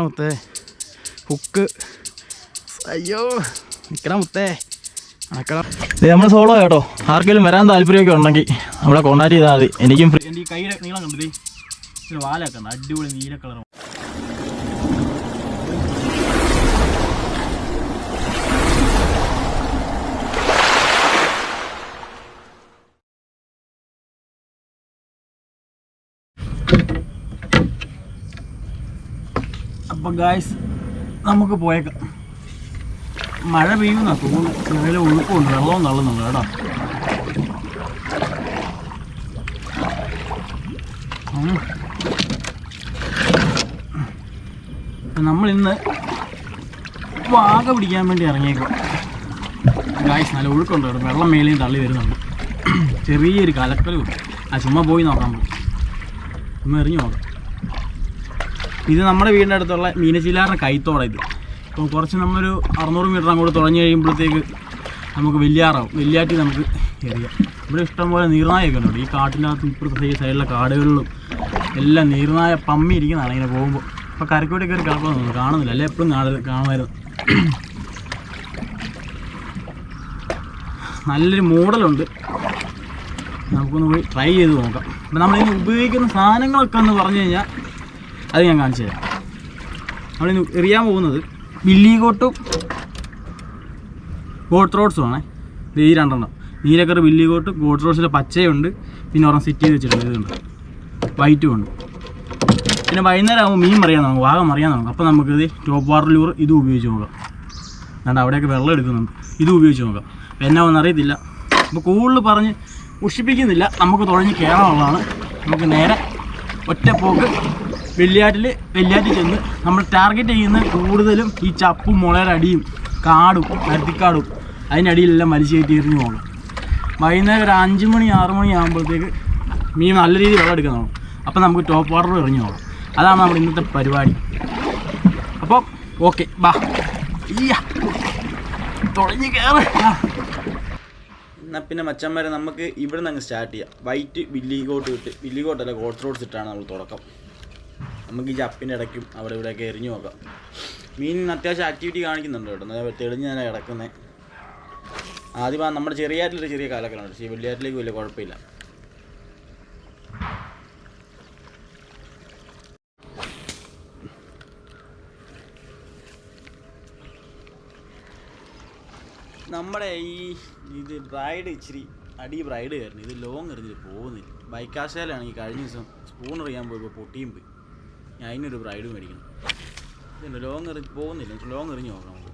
മുത്തേ ഹുക്ക്. അയ്യോ നിൽക്കണം മുത്തേ, നടക്കണം. നമ്മൾ സോളോ കേട്ടോ. ആർക്കെങ്കിലും വരാൻ താല്പര്യമൊക്കെ ഉണ്ടെങ്കിൽ നമ്മളെ കോൺടാക്ട് ചെയ്താൽ മതി. എനിക്കും ഫ്രീ. എൻ്റെ ഈ കൈയുടെ നീളം കണ്ടത് ഇതിന് വാലൊക്കെ ഉണ്ട്, അടിപൊളി നീല കളർ. അപ്പം ഗായ്സ് നമുക്ക് പോയേക്കാം. മഴ പെയ്യുന്ന തോന്നുന്നു, ചെറിയ ഒഴുക്കുണ്ട്, വെള്ളവും തള്ളുന്നുണ്ട് കേട്ടോ. നമ്മളിന്ന് വാഗ പിടിക്കാൻ വേണ്ടി ഇറങ്ങിയേക്കും ഗായ്സ്. നല്ല ഒഴുക്കുണ്ട് കേട്ടോ, വെള്ളം മേലെയും തള്ളി വരുന്നുണ്ട്. ചെറിയൊരു കലക്കലും. ചുമ്മാ പോയി നോക്കാൻ പോകും, ചുമ്മാ എറിഞ്ഞു നോക്കാം. ഇത് നമ്മുടെ വീടിൻ്റെ അടുത്തുള്ള മീനച്ചിലാറിൻ്റെ കൈത്തോടെ. ഇത് ഇപ്പം കുറച്ച് നമ്മളൊരു 600 മീറ്റർ അങ്ങോട്ട് തുഴഞ്ഞ് കഴിയുമ്പോഴത്തേക്ക് നമുക്ക് വെല്ലിയാറാവും. വെല്ലിയാറ്റി നമുക്ക് എറിയാം. ഇവിടെ ഇഷ്ടംപോലെ നീർനായൊക്കെ ഉണ്ട്. ഈ കാട്ടിനകത്ത് ഇപ്പുറത്തെ ഈ സൈഡിലെ കാടുകളിലും എല്ലാം നീർനായ പമ്മി ഇരിക്കുന്നതാണ് ഇങ്ങനെ പോകുമ്പോൾ. അപ്പോൾ കരക്കോട്ടി കയറി കിടക്കുന്നൊന്നും കാണുന്നില്ല, അല്ലെ എപ്പോഴും കാണുമായിരുന്നു. നല്ലൊരു മോഡലുണ്ട്, നമുക്കൊന്ന് പോയി ട്രൈ ചെയ്ത് നോക്കാം. അപ്പം നമ്മളിന്ന് ഉപയോഗിക്കുന്ന സാധനങ്ങളൊക്കെ എന്ന് പറഞ്ഞു കഴിഞ്ഞാൽ അത് ഞാൻ കാണിച്ചു തരാം. നമ്മളിന്ന് എറിയാൻ പോകുന്നത് വില്ലിഗോട്ടും ഗോട്ട് റോഡ്സും ആണേ. ഈ 2 എണ്ണം നീലക്കർ വില്ലിഗോട്ട്, ഗോട്ട് റോഡ്സിൻ്റെ പച്ചയുണ്ട്, പിന്നെ ഒരെണ്ണം സെറ്റ് ചെയ്ത് വെച്ചിട്ടുണ്ട്, ഇതുണ്ട് വൈറ്റും ഉണ്ട്. പിന്നെ വൈകുന്നേരം ആകുമ്പോൾ മീൻ മറിയാൻ നോക്കാം, വാഗം മറിയാൻ നോക്കാം. അപ്പോൾ നമുക്കിത് ടോപ്പ് വാട്ടർ ലൂർ ഇത് ഉപയോഗിച്ച് നോക്കാം. അതുകൊണ്ട് അവിടെയൊക്കെ വെള്ളം എടുക്കുന്നുണ്ട്, ഇത് ഉപയോഗിച്ച് നോക്കാം. എന്നാ ഒന്നും അറിയത്തില്ല. അപ്പോൾ കൂടുതൽ പറഞ്ഞ് ഉഷിപ്പിക്കുന്നില്ല, നമുക്ക് തുഴഞ്ഞ് കയറാനുള്ളതാണ്. നമുക്ക് നേരെ ഒറ്റപ്പോക്ക് വെല്ലിയാറ്റിൽ ചെന്ന് നമ്മൾ ടാർഗറ്റ് ചെയ്യുന്ന കൂടുതലും ഈ ചപ്പും മുളയുടെ അടിയും കാടും പരുത്തിക്കാടും അതിൻ്റെ അടിയിലെല്ലാം വലിച്ചു കയറ്റി എറിഞ്ഞു പോകണം. വൈകുന്നേരം ഒരു 5 മണി 6 മണി ആകുമ്പോഴത്തേക്ക് മീൻ നല്ല രീതിയിൽ വെള്ളം എടുക്കാൻ തുടങ്ങും. അപ്പോൾ നമുക്ക് ടോപ്പ് വാട്ടർ എറിഞ്ഞു പോകണം. അതാണ് നമ്മുടെ ഇന്നത്തെ പരിപാടി. അപ്പം ഓക്കെ, ബാ തുടങ്ങി കയറ്. എന്നാൽ പിന്നെ മച്ചന്മാരെ നമുക്ക് ഇവിടെ നിന്ന് അങ്ങ് സ്റ്റാർട്ട് ചെയ്യാം. വൈറ്റ് വില്ലിഗോട്ട് ഇട്ട്, വില്ലിഗോട്ടല്ല ഗോട്ട് റോഡ്സ് ഇട്ടാണ് നമ്മൾ തുടക്കം. നമുക്ക് ഈ ചപ്പിൻ്റെ ഇടയ്ക്കും അവിടെ ഇവിടെയൊക്കെ എറിഞ്ഞു നോക്കാം. മീൻ അത്യാവശ്യം ആക്ടിവിറ്റി കാണിക്കുന്നുണ്ട് കേട്ടോ, തെളിഞ്ഞ് തന്നെ കിടക്കുന്നത്. ആദ്യം നമ്മുടെ ചെറിയാറ്റിലൊരു ചെറിയ കാലക്കലുണ്ട്, പക്ഷേ വലിയാറ്റിലേക്ക് വലിയ കുഴപ്പമില്ല. നമ്മുടെ ഇത് ബ്രൈഡ് ഇച്ചിരി ബ്രൈഡ് കയറുന്നു. ഇത് ലോങ് എറിഞ്ഞിട്ട് പോകുന്നില്ല. ബൈക്കാശാലാണെങ്കിൽ കഴിഞ്ഞ ദിവസം സ്പൂൺ എറിയാൻ പോയപ്പോൾ പൊട്ടിയും പോയി. ഞാൻ അതിനൊരു ബ്രൈഡ് മേടിക്കണം. ഇതുണ്ട്, ലോങ് എറിഞ്ഞ് പോകുന്നില്ല. ലോങ് എറിഞ്ഞ് നോക്കാം നമുക്ക്.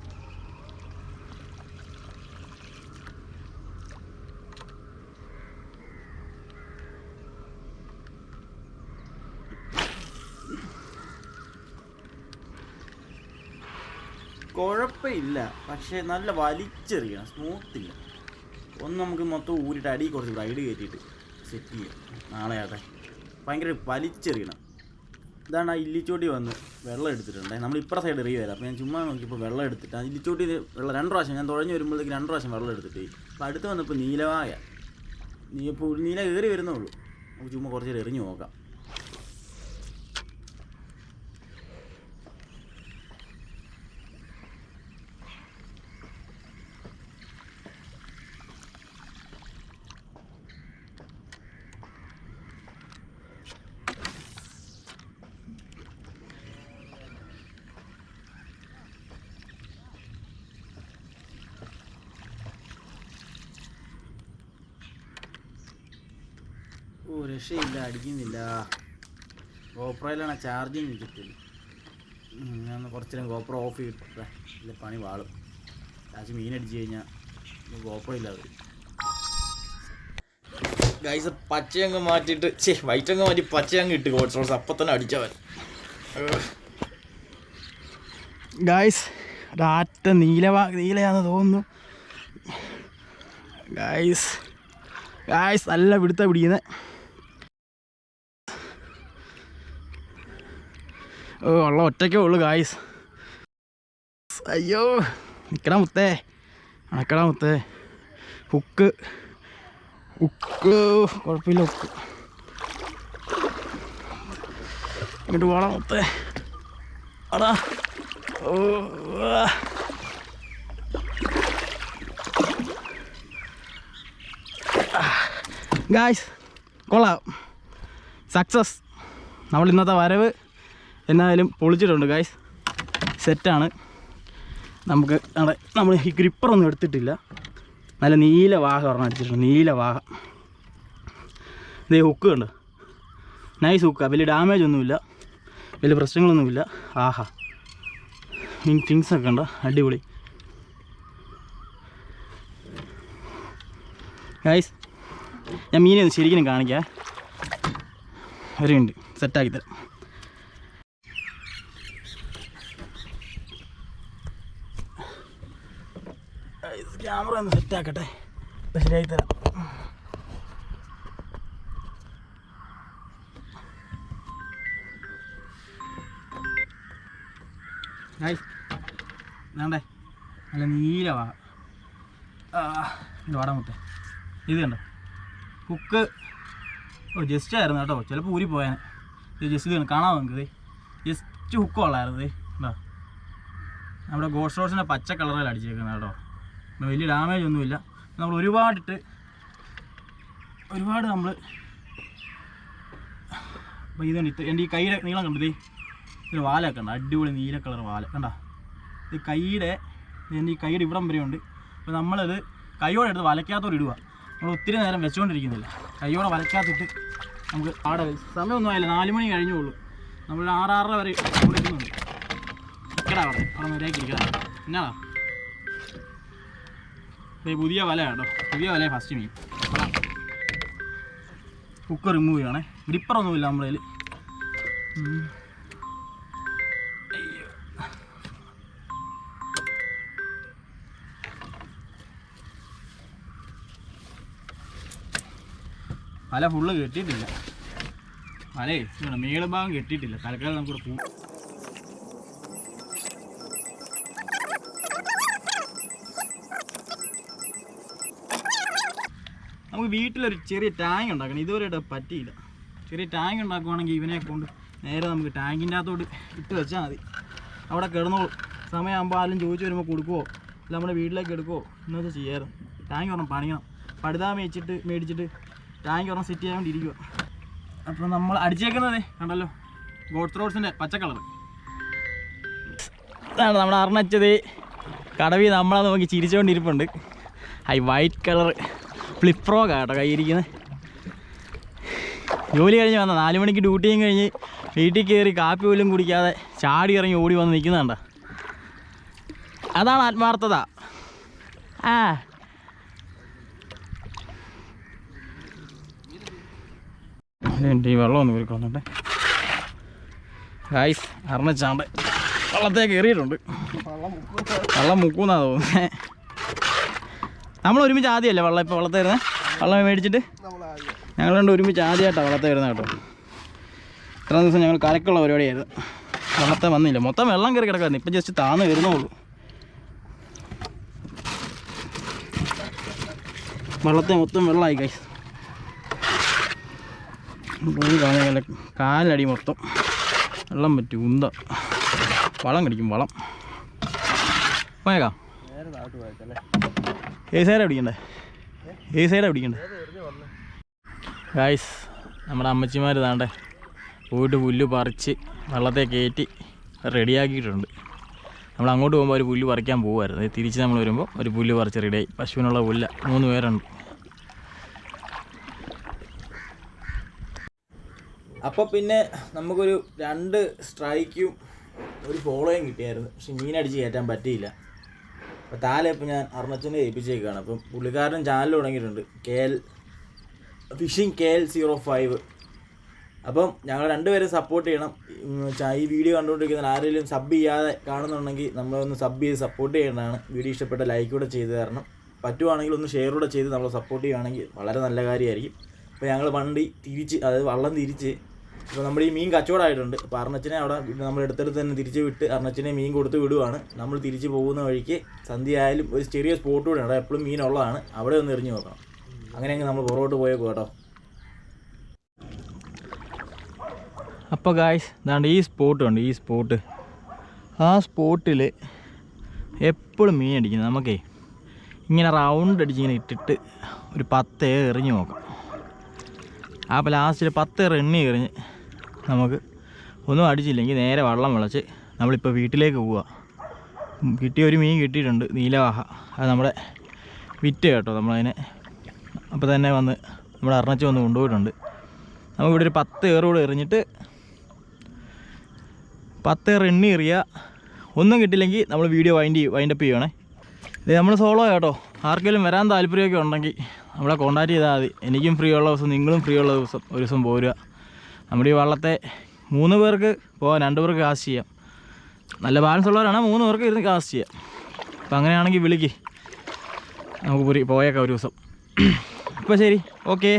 കുഴപ്പമില്ല, പക്ഷേ നല്ല വലിച്ചെറിയണം, സ്മൂത്തില്ല. ഒന്ന് നമുക്ക് മൊത്തം ഊരിട്ട് അടി കുറച്ച് ബ്രൈഡ് കയറ്റിയിട്ട് സെറ്റ് ചെയ്യാം. നാളെ ആട്ടെ, ഭയങ്കര വലിച്ചെറിയണം. ഇതാണ് ആ ഇല്ലിച്ചോട്ടി വന്ന് വെള്ളം എടുത്തിട്ടുണ്ട്. നമ്മൾ ഇപ്പുറ സൈഡ് എറിയ വരാം. അപ്പോൾ ഞാൻ ചുമ്മാ നോക്കിയപ്പോൾ വെള്ളം എടുത്തിട്ട് ആ ഇല്ലിച്ചോട്ടി വെള്ളം 2 പ്രാവശ്യം ഞാൻ തുഴഞ്ഞ് വരുമ്പോഴത്തേക്ക് 2 പ്രാവശ്യം വെള്ളം എടുത്തിട്ട്. അപ്പോൾ അടുത്ത് വന്നപ്പോൾ നീലവായ ഇപ്പോൾ നീല കയറി വരുന്നുള്ളൂ. നമുക്ക് ചുമ്മാ കുറച്ച് നേരം എറിഞ്ഞ് നോക്കാം. രക്ഷയില്ല, അടിക്കുന്നില്ല. ഗോപ്രോയിലാണ് ചാർജിങ് വെച്ചിട്ടില്ല. ഞാൻ കുറച്ച് നേരം ഗോപ്രോ ഓഫ് ചെയ്തിട്ട് ഇല്ല, പണി വാളും. ലാസ്റ്റ് മീനടിച്ച് കഴിഞ്ഞാൽ ഗോപ്രോ ഇല്ലാതെ ഗൈസ്. പച്ചയങ്ങ് മാറ്റിയിട്ട് വൈറ്റങ്ങ് മാറ്റി പച്ചയങ്ങ് ഇട്ട് ഗോഡ് സോഴ്സ് അപ്പം തന്നെ അടിച്ചവൻ. ഗൈസ് ഒരാറ്റ നീലയാണെന്ന് തോന്നുന്നു. ഗൈസ് നല്ല പിടിക്കുന്നത്. ഉള്ള ഒറ്റയ്ക്കേ ഉള്ളു ഗായ്സ്. അയ്യോ നിൽക്കടാ മുത്തേ, അണക്കടാ മുത്തേ. ഹുക്ക് കുഴപ്പമില്ല, ഹുക്ക് ഇങ്ങോട്ട് പോകണം മുത്തേ. അടാ ഗായ്സ്, കൊള്ളാം, സക്സസ്. നമ്മൾ ഇന്നത്തെ വരവ് എന്നായാലും പൊളിച്ചിട്ടുണ്ട് ഗായ്സ്, സെറ്റാണ്. നമുക്ക് നമ്മൾ ഈ ഗ്രിപ്പറൊന്നും എടുത്തിട്ടില്ല. നല്ല നീല വാഹ പറഞ്ഞാൽ അടിച്ചിട്ടുണ്ട്, നീല വാഹ. ഇതേ ഹുക്ക് ഉണ്ട്, നൈസ് ഹുക്കാണ്, വലിയ ഡാമേജ് ഒന്നുമില്ല, വലിയ പ്രശ്നങ്ങളൊന്നുമില്ല. ആഹാ, തിങ്സൊക്കെ ഉണ്ടോ, അടിപൊളി ഗൈസ്. ഞാൻ മീനെ ഒന്ന് ശരിക്കും കാണിക്കാം, ഒരു മിനിറ്റ് സെറ്റാക്കി തരാം. ക്യാമറ ഒന്ന് സെറ്റാക്കട്ടെ, ശരിയാക്കി തരാം. വേണ്ടേ, നല്ല നീല വാ വാടാമുട്ടെ. ഇത് കണ്ടോ ഹുക്ക്, ജസ്റ്റ് ആയിരുന്നു കേട്ടോ, ചിലപ്പോൾ ഊരി പോയാൽ. ഇത് ജസ്റ്റ് ഇത് കാണാൻ നമുക്ക്, ജസ്റ്റ് ഹുക്ക് കൊള്ളായിരുന്നു. കേട്ടോ നമ്മുടെ ഗോസ്റ്റ് റോഡ്സിൻ്റെ പച്ച കളറിൽ അടിച്ചേക്കുന്നത് കേട്ടോ, വലിയ ഡാമേജ് ഒന്നുമില്ല. നമ്മൾ ഒരുപാട് നമ്മൾ ഇതുണ്ട്. എൻ്റെ ഈ കൈയുടെ നീളം കണ്ടത്, ഇതിന് വാലൊക്കെ ഉണ്ട്, അടിപൊളി നീല കളർ വാല കണ്ട. ഇത് കൈയുടെ, എൻ്റെ ഈ കൈയുടെ ഇവിടം വരെ ഉണ്ട്. അപ്പോൾ നമ്മളത് കൈയോടെ എടുത്ത് വലയ്ക്കാത്തോടെ ഇടുക. നമ്മൾ ഒത്തിരി നേരം വെച്ചുകൊണ്ടിരിക്കുന്നില്ല, കൈയോടെ വലയ്ക്കാത്തിട്ട് നമുക്ക് ആടെ സമയമൊന്നും ആയില്ല, 4 മണി കഴിഞ്ഞുള്ളൂ. നമ്മൾ 6-6:30 വരെ കൊടുക്കുന്നുണ്ട്. ഇക്കടാ അവിടെ നേരേക്ക് ഇരിക്കടാ. എന്നാടാ പുതിയ വല കേട്ടോ, പുതിയ വല ഫസ്റ്റ് മീൻ. ഹുക്ക് റിമൂവ് ചെയ്യണേ, ഗ്രിപ്പറൊന്നുമില്ല നമ്മളതിൽ. വല ഫുള്ള് കെട്ടിയിട്ടില്ല, വലേ മേള് ഭാഗം കെട്ടിയിട്ടില്ല. തൽക്കാലം നമുക്കിവിടെ പോകും. നമുക്ക് വീട്ടിലൊരു ചെറിയ ടാങ്ക് ഉണ്ടാക്കണം, ഇതുവരെയായിട്ട് പറ്റിയില്ല. ചെറിയ ടാങ്ക് ഉണ്ടാക്കുവാണെങ്കിൽ ഇവനെ കൊണ്ട് നേരെ നമുക്ക് ടാങ്കിൻ്റെ അകത്തോട്ട് ഇട്ട് വെച്ചാൽ മതി, അവിടെ കിടന്നോളും. സമയമാകുമ്പോൾ ആരും ചോദിച്ചു വരുമ്പോൾ കൊടുക്കുമോ, അല്ല നമ്മുടെ വീട്ടിലേക്ക് എടുക്കുമോ എന്ന് വെച്ചാൽ ചെയ്യാറ്. ടാങ്ക് ഒരെണ്ണം പണിയണം, പടുതാ മേടിച്ചിട്ട് ടാങ്ക് ഒരെണ്ണം സെറ്റ് ചെയ്യാൻ വേണ്ടി ഇരിക്കുക. അപ്പോൾ നമ്മൾ അടിച്ചേക്കുന്നത് കണ്ടല്ലോ, ഗോസ്റ്റ് റോഡ്സിൻ്റെ പച്ച കളർ. ഇതാണ് നമ്മുടെ അർണച്ചത് കടവിൽ നമ്മളെ നോക്കി ചിരിച്ചുകൊണ്ടിരിപ്പുണ്ട്. ഈ വൈറ്റ് കളർ ഫ്ലിപ്രോഗാണ് കേട്ടോ കയ്യിരിക്കുന്നത്. ജോലി കഴിഞ്ഞ് വന്ന 4 മണിക്ക് ഡ്യൂട്ടിയും കഴിഞ്ഞ് വീട്ടിൽ കയറി കാപ്പി പോലും കുടിക്കാതെ ചാടി ഇറങ്ങി ഓടി വന്ന് നിൽക്കുന്നുണ്ട. അതാണ് ആത്മാർത്ഥത. എൻ്റെ ഈ വെള്ളം ഒന്ന് കുറിക്കൊന്നുണ്ട് ഗായ്സ്. അർണച്ചാണ്ട് വെള്ളത്തേക്ക് കയറിയിട്ടുണ്ട്, വെള്ളം മുക്കുന്നാ തോന്നുന്നത്. നമ്മൾ ഒരുമിച്ച് ആദ്യമല്ലേ ഇപ്പോൾ വെള്ളത്തിൽ വരുന്നത്, വെള്ളം മേടിച്ചിട്ട് ഞങ്ങൾ രണ്ട് ഒരുമിച്ച് ആദ്യമായിട്ടാണ് വെള്ളത്തിൽ വരുന്നത് കേട്ടോ. ഇത്ര ദിവസം ഞങ്ങൾ കലക്കുള്ള പരിപാടിയായിരുന്നു, വെള്ളത്തെ വന്നില്ല, മൊത്തം വെള്ളം കയറി കിടക്കായിരുന്നു. ഇപ്പം ജസ്റ്റ് താന്ന് വരുന്നുള്ളൂ. വെള്ളത്തെ മൊത്തം വെള്ളമായി ഗൈസ്, പോയി കാണാൻ കാലടി മൊത്തം വെള്ളം പറ്റും. വളം കടിക്കും, വളം പോയേക്കാം. ഏത് സൈഡാണ് പിടിക്കണ്ടേ ഗായ്സ്? നമ്മുടെ അമ്മച്ചിമാർ താണ്ടെ പോയിട്ട് പുല്ല് പറിച്ച് വെള്ളത്തെ കയറ്റി റെഡിയാക്കിയിട്ടുണ്ട്. നമ്മൾ അങ്ങോട്ട് പോകുമ്പോൾ ഒരു പുല്ല് പറിക്കാൻ പോകുമായിരുന്നു, തിരിച്ച് നമ്മൾ വരുമ്പോൾ ഒരു പുല്ല് പറിച്ച് റെഡിയായി. പശുവിനുള്ള പുല്ല 3 പേരുണ്ട്. അപ്പോൾ പിന്നെ നമുക്കൊരു 2 സ്ട്രൈക്കും ഒരു ഫോളോയും കിട്ടിയായിരുന്നു, പക്ഷെ മീനടിച്ച് കയറ്റാൻ പറ്റിയില്ല. അപ്പോൾ താലെ ഇപ്പോൾ ഞാൻ അർണച്ചനെ ഏൽപ്പിച്ചേക്കാണ്. അപ്പം പുള്ളിക്കാരൻ ചാനൽ തുടങ്ങിയിട്ടുണ്ട്, ഫിഷിംഗ് KL05. അപ്പം ഞങ്ങൾ 2 പേരും സപ്പോർട്ട് ചെയ്യണം. ഈ വീഡിയോ കണ്ടുകൊണ്ടിരിക്കുന്ന ആരെങ്കിലും സബ് ചെയ്യാതെ കാണുന്നുണ്ടെങ്കിൽ നമ്മളൊന്ന് സബ് ചെയ്ത് സപ്പോർട്ട് ചെയ്യേണ്ടതാണ്. വീഡിയോ ഇഷ്ടപ്പെട്ട ലൈക്ക് കൂടെ ചെയ്ത് തരണം, പറ്റുവാണെങ്കിൽ ഒന്ന് ഷെയർ കൂടെ ചെയ്ത് നമ്മളെ സപ്പോർട്ട് ചെയ്യുകയാണെങ്കിൽ വളരെ നല്ല കാര്യമായിരിക്കും. അപ്പോൾ ഞങ്ങൾ വണ്ടി തിരിച്ച്, അതായത് വള്ളം തിരിച്ച്, ഇപ്പോൾ നമ്മുടെ ഈ മീൻ കച്ചവടമായിട്ടുണ്ട്. അപ്പോൾ അർണച്ചനെ അവിടെ നമ്മൾ എടുത്തെടുത്ത് തന്നെ തിരിച്ച് വിട്ട് അർണച്ചനെ മീൻ കൊടുത്ത് വിടുവാണ്. നമ്മൾ തിരിച്ച് പോകുന്ന വഴിക്ക് സന്ധ്യ ആയാലും ഒരു ചെറിയ സ്പോട്ട് കൂടെ ഉണ്ട്, എപ്പോഴും മീനുള്ളതാണ്, അവിടെ ഒന്ന് എറിഞ്ഞ് നോക്കണം. അങ്ങനെയെങ്കിൽ നമ്മൾ പുറകോട്ട് പോയേക്കും കേട്ടോ. അപ്പോൾ ഗായ്സ്, ഇതാണ്ട് ഈ സ്പോട്ട് ഉണ്ട്, ഈ സ്പോട്ട് ആ സ്പോട്ടിൽ എപ്പോഴും മീൻ അടിക്കുന്നത് നമുക്കേ ഇങ്ങനെ റൗണ്ട് അടിച്ചിങ്ങനെ ഇട്ടിട്ട് ഒരു 10 എറിഞ്ഞ് നോക്കാം. അപ്പോൾ ലാസ്റ്റിൽ 10 എണ്ണി എറിഞ്ഞ് നമുക്ക് ഒന്നും അടിച്ചില്ലെങ്കിൽ നേരെ വെള്ളം വിളച്ച് നമ്മളിപ്പോൾ വീട്ടിലേക്ക് പോവുക. കിട്ടിയൊരു മീൻ കിട്ടിയിട്ടുണ്ട്, നീലവാഹ. അത് നമ്മുടെ വിറ്റ് കേട്ടോ നമ്മളതിനെ. അപ്പോൾ തന്നെ വന്ന് നമ്മുടെ അർണച്ച് വന്ന് കൊണ്ടുപോയിട്ടുണ്ട്. നമുക്കിവിടെ ഒരു 10 ഏറുകൂടെ എറിഞ്ഞിട്ട് 10 എണ്ണി എറിയുക. ഒന്നും കിട്ടില്ലെങ്കിൽ നമ്മൾ വീഡിയോ വൈൻഡപ്പ് ചെയ്യണേ. ഇത് നമ്മൾ സോളോ കേട്ടോ. ആർക്കെങ്കിലും വരാൻ താല്പര്യമൊക്കെ ഉണ്ടെങ്കിൽ നമ്മളെ കോൺടാക്ട് ചെയ്താൽ മതി. എനിക്കും ഫ്രീ ഉള്ള ദിവസം, നിങ്ങളും ഫ്രീ ഉള്ള ദിവസം ഒരു ദിവസം പോരുക. നമ്മുടെ ഈ വള്ളത്തെ 3 പേർക്ക് പോകാൻ, 2 പേർക്ക് കാസ്റ്റ് ചെയ്യാം. നല്ല ബാലൻസ് ഉള്ളവരാണ് 3 പേർക്ക് ഇരുന്ന് കാസ്റ്റ് ചെയ്യാം. അപ്പം അങ്ങനെയാണെങ്കിൽ വിളിക്ക്, നമുക്ക് പോയേക്കാം ഒരു ദിവസം. അപ്പോൾ ശരി, ഓക്കേ.